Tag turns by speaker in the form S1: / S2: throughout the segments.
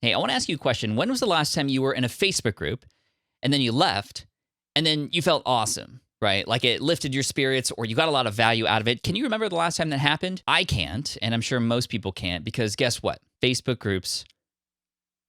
S1: Hey, I want to ask you a question. When was the last time you were in a Facebook group and then you left and then you felt awesome, right? Like it lifted your spirits or you got a lot of value out of it. Can you remember the last time that happened? I can't, and I'm sure most people can't, because guess what? Facebook groups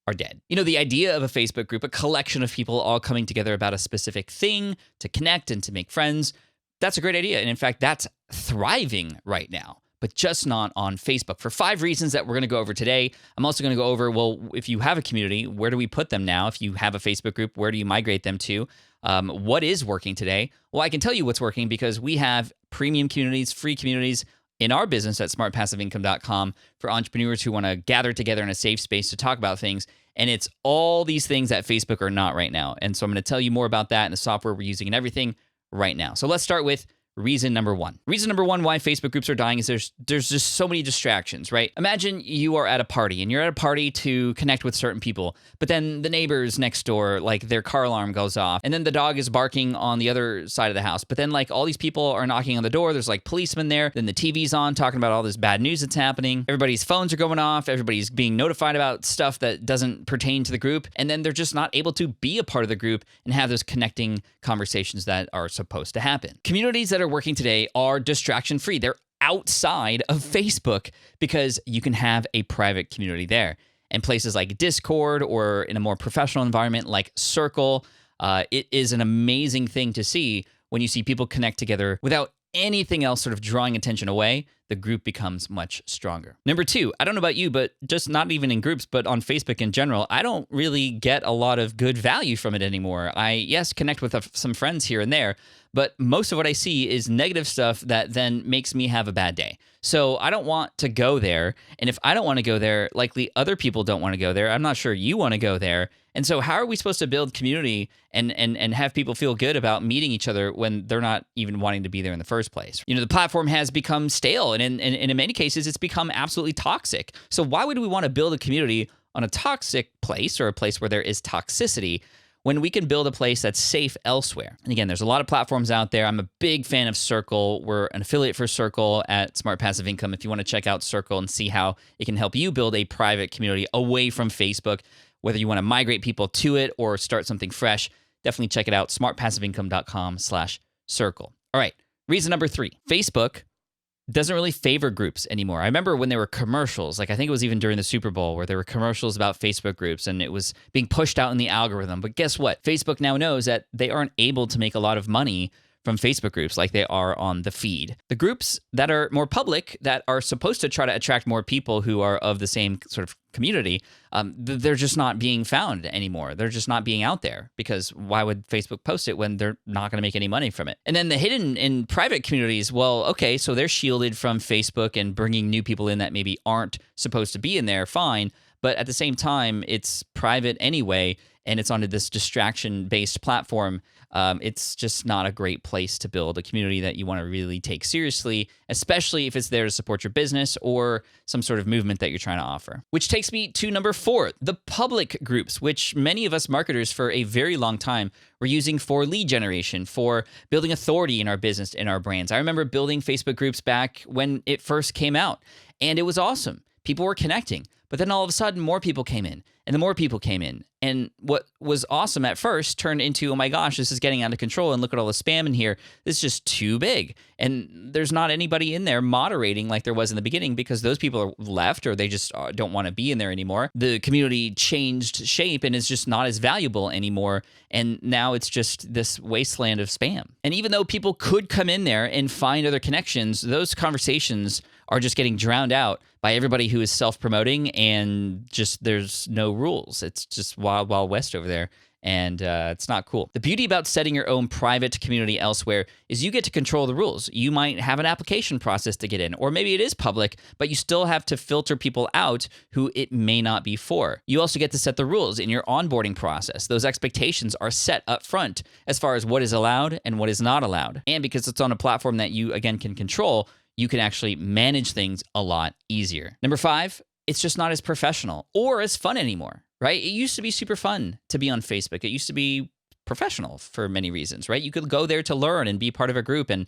S1: are dead. You know, the idea of a Facebook group, a collection of people all coming together about a specific thing to connect and to make friends, that's a great idea. And in fact, that's thriving right now, but just not on Facebook for 5 reasons that we're going to go over today. I'm also going to go over, well, if you have a community, where do we put them now? If you have a Facebook group, where do you migrate them to? What is working today? Well, I can tell you what's working because we have premium communities, free communities in our business at smartpassiveincome.com for entrepreneurs who want to gather together in a safe space to talk about things. And it's all these things that Facebook are not right now. And so I'm going to tell you more about that and the software we're using and everything right now. So let's start with reason number 1. Reason number 1 why Facebook groups are dying is there's just so many distractions, right? Imagine you are at a party and you're at a party to connect with certain people, but then the neighbors next door, like their car alarm goes off, and then the dog is barking on the other side of the house. But then like all these people are knocking on the door. There's like policemen there. Then the TV's on talking about all this bad news that's happening. Everybody's phones are going off. Everybody's being notified about stuff that doesn't pertain to the group. And then they're just not able to be a part of the group and have those connecting conversations that are supposed to happen. Communities that are working today are distraction free. They're outside of Facebook because you can have a private community there. And places like Discord or in a more professional environment like Circle, it is an amazing thing to see when you see people connect together without anything else sort of drawing attention away. The group becomes much stronger. Number 2, I don't know about you, but just not even in groups, but on Facebook in general, I don't really get a lot of good value from it anymore. Yes, connect with some friends here and there, but most of what I see is negative stuff that then makes me have a bad day. So I don't want to go there. And if I don't want to go there, likely other people don't want to go there. I'm not sure you want to go there. And so how are we supposed to build community and have people feel good about meeting each other when they're not even wanting to be there in the first place? You know, the platform has become stale, and in many cases, it's become absolutely toxic. So why would we want to build a community on a toxic place or a place where there is toxicity when we can build a place that's safe elsewhere? And again, there's a lot of platforms out there. I'm a big fan of Circle. We're an affiliate for Circle at Smart Passive Income. If you want to check out Circle and see how it can help you build a private community away from Facebook, whether you want to migrate people to it or start something fresh, definitely check it out, smartpassiveincome.com/circle. All right, reason number 3, Facebook doesn't really favor groups anymore. I remember when there were commercials, like I think it was even during the Super Bowl, where there were commercials about Facebook groups and it was being pushed out in the algorithm. But guess what? Facebook now knows that they aren't able to make a lot of money from Facebook groups like they are on the feed. The groups that are more public, that are supposed to try to attract more people who are of the same sort of community, they're just not being found anymore. They're just not being out there, because why would Facebook post it when they're not going to make any money from it? And then the hidden and private communities, well, okay, so they're shielded from Facebook and bringing new people in that maybe aren't supposed to be in there, fine. But at the same time, it's private anyway, and it's on this distraction-based platform. It's just not a great place to build a community that you want to really take seriously, especially if it's there to support your business or some sort of movement that you're trying to offer. Which takes me to number 4, the public groups, which many of us marketers for a very long time were using for lead generation, for building authority in our business and our brands. I remember building Facebook groups back when it first came out, and it was awesome. People were connecting. But then all of a sudden, more people came in, and the more people came in. And what was awesome at first turned into, oh my gosh, this is getting out of control, and look at all the spam in here. This is just too big. And there's not anybody in there moderating like there was in the beginning, because those people are left or they just don't want to be in there anymore. The community changed shape and is just not as valuable anymore. And now it's just this wasteland of spam. And even though people could come in there and find other connections, those conversations are just getting drowned out by everybody who is self-promoting, and just there's no rules. It's just wild, wild west over there, and it's not cool. The beauty about setting your own private community elsewhere is you get to control the rules. You might have an application process to get in, or maybe it is public, but you still have to filter people out who it may not be for. You also get to set the rules in your onboarding process. Those expectations are set up front as far as what is allowed and what is not allowed. And because it's on a platform that you, again, can control, you can actually manage things a lot easier. Number 5, it's just not as professional or as fun anymore, right? It used to be super fun to be on Facebook. It used to be professional for many reasons, right? You could go there to learn and be part of a group and,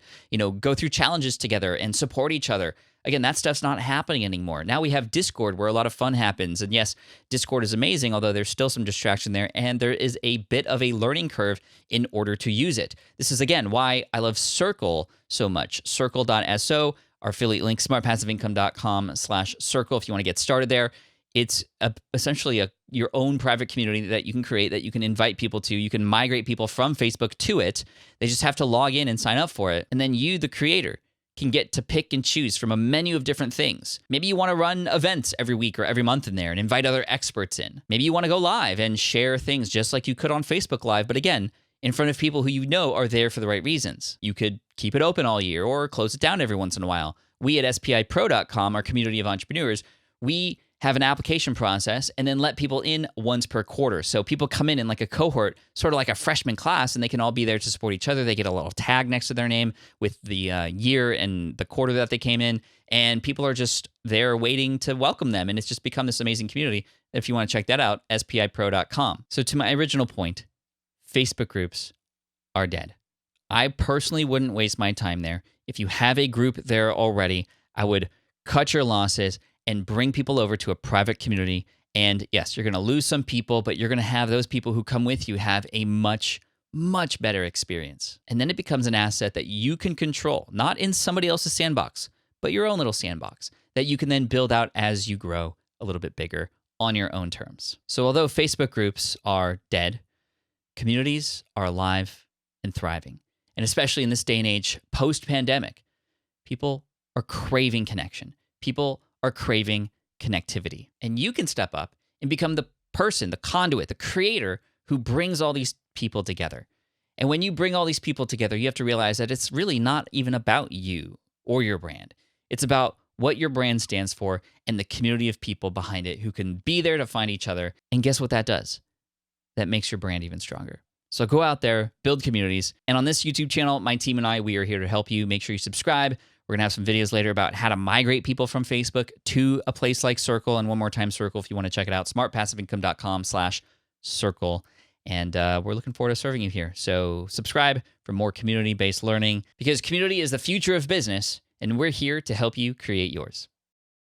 S1: go through challenges together and support each other. Again, that stuff's not happening anymore. Now we have Discord where a lot of fun happens. And yes, Discord is amazing, although there's still some distraction there. And there is a bit of a learning curve in order to use it. This is, again, why I love Circle so much. Circle.so, our affiliate link, smartpassiveincome.com/circle if you want to get started there. It's essentially your own private community that you can create, that you can invite people to. You can migrate people from Facebook to it. They just have to log in and sign up for it. And then you, the creator, can get to pick and choose from a menu of different things. Maybe you want to run events every week or every month in there and invite other experts in. Maybe you want to go live and share things just like you could on Facebook Live, but again, in front of people who you know are there for the right reasons. You could keep it open all year or close it down every once in a while. We at spipro.com, our community of entrepreneurs, we have an application process and then let people in once per quarter. So people come in like a cohort, sort of like a freshman class, and they can all be there to support each other. They get a little tag next to their name with the year and the quarter that they came in, and people are just there waiting to welcome them. And it's just become this amazing community. If you want to check that out, spipro.com. So to my original point, Facebook groups are dead. I personally wouldn't waste my time there. If you have a group there already, I would cut your losses and bring people over to a private community. And yes, you're going to lose some people, but you're going to have those people who come with you have a much, much better experience. And then it becomes an asset that you can control, not in somebody else's sandbox, but your own little sandbox that you can then build out as you grow a little bit bigger on your own terms. So although Facebook groups are dead, communities are alive and thriving. And especially in this day and age, post-pandemic, people are craving connection. People are craving connectivity. And you can step up and become the person, the conduit, the creator who brings all these people together. And when you bring all these people together, you have to realize that it's really not even about you or your brand. It's about what your brand stands for and the community of people behind it who can be there to find each other. And guess what that does? That makes your brand even stronger. So go out there, build communities. And on this YouTube channel, my team and I, we are here to help you. Make sure you subscribe. We're going to have some videos later about how to migrate people from Facebook to a place like Circle. And one more time, Circle, if you want to check it out, smartpassiveincome.com/circle. And we're looking forward to serving you here. So subscribe for more community-based learning, because community is the future of business, and we're here to help you create yours.